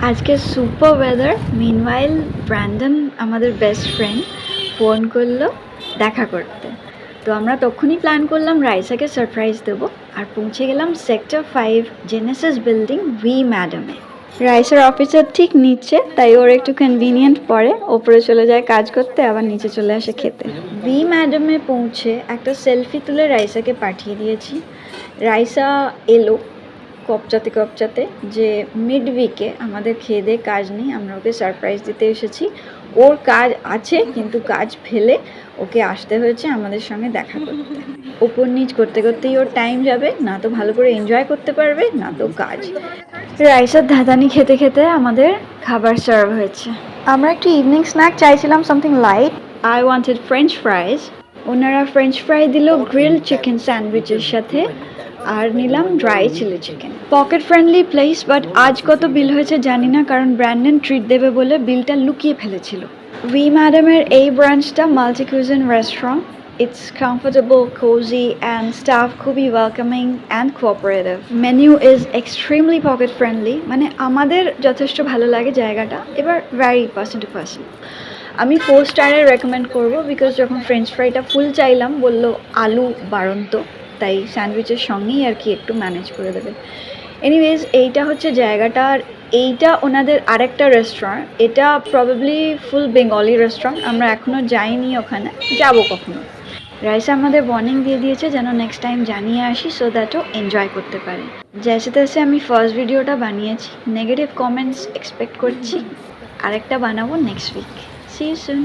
আজকে super weather. Meanwhile Brandon আমাদের best friend phone করলো দেখা করতে, তো আমরা তখনই প্ল্যান করলাম রাইসাকে সারপ্রাইজ দেবো আর পৌঁছে গেলাম সেক্টর 5 জেনেসিস বিল্ডিং ভি ম্যাডামে। রাইসার অফিসের ঠিক নিচে, তাই ওর একটু কনভিনিয়েন্ট পড়ে, ওপরে চলে যায় কাজ করতে আবার নিচে চলে আসে খেতে। ভি ম্যাডামে পৌঁছে একটা সেলফি তুলে রাইসাকে পাঠিয়ে দিয়েছি। রাইসা এলো কপচাতে যে মিড উইকে আমাদের খেয়ে দিয়ে কাজ নেই, আমরা ওকে সারপ্রাইজ দিতে এসেছি। ওর কাজ আছে কিন্তু কাজ ফেলে ওকে আসতে হয়েছে আমাদের সঙ্গে দেখা করতে। ওপর নিচ করতে করতেই ওর টাইম যাবে, না তো ভালো করে এনজয় করতে পারবে না তো কাজ। রাইসার ধাঁধানি খেতে খেতে আমাদের খাবার সার্ভ হয়েছে। আমরা একটু ইভিনিং স্ন্যাক চাইছিলাম, something light. I wanted French fries. ওনারা ফ্রেঞ্চ ফ্রাই দিল গ্রিল চিকেন স্যান্ডউইচের সাথে, আর নিলাম dry chilli chicken. Pocket friendly place, but আজ কত বিল হয়েছে জানি না, কারণ ব্র্যান্ডন ট্রিট দেবে বলে বিলটা লুকিয়ে ফেলেছিল। ভি ম্যাডামের এই ব্রাঞ্চটা multi cuisine restaurant. It's comfortable, cozy and staff খুবই welcoming and cooperative. Menu is extremely pocket friendly, মানে আমাদের যথেষ্ট ভালো লাগে জায়গাটা। এবার ভ্যারি পার্সন টু পার্সন। আমি 4 স্টারের রেকমেন্ড করবো, বিকজ যখন ফ্রেঞ্চ ফ্রাইটা ফুল চাইলাম বললো আলু বাড়ন্ত, তাই স্যান্ডউইচের সঙ্গেই আর কি একটু ম্যানেজ করে দেবে। এনিওয়েজ, এইটা হচ্ছে জায়গাটা। আর এইটা ওনাদের আরেকটা রেস্টুরেন্ট, এটা প্রবাবলি ফুল বেঙ্গলি রেস্টুরেন্ট। আমরা এখনও যাইনি ওখানে, যাব কখনো। রাইসা আমাদের ওয়ার্নিং দিয়ে দিয়েছে যেন নেক্সট টাইম জানিয়ে আসি, সো দ্যাটও এনজয় করতে পারে। জেসে তেসে আমি ফার্স্ট ভিডিওটা বানিয়েছি, নেগেটিভ কমেন্টস এক্সপেক্ট করছি। আরেকটা বানাবো next week. See you soon.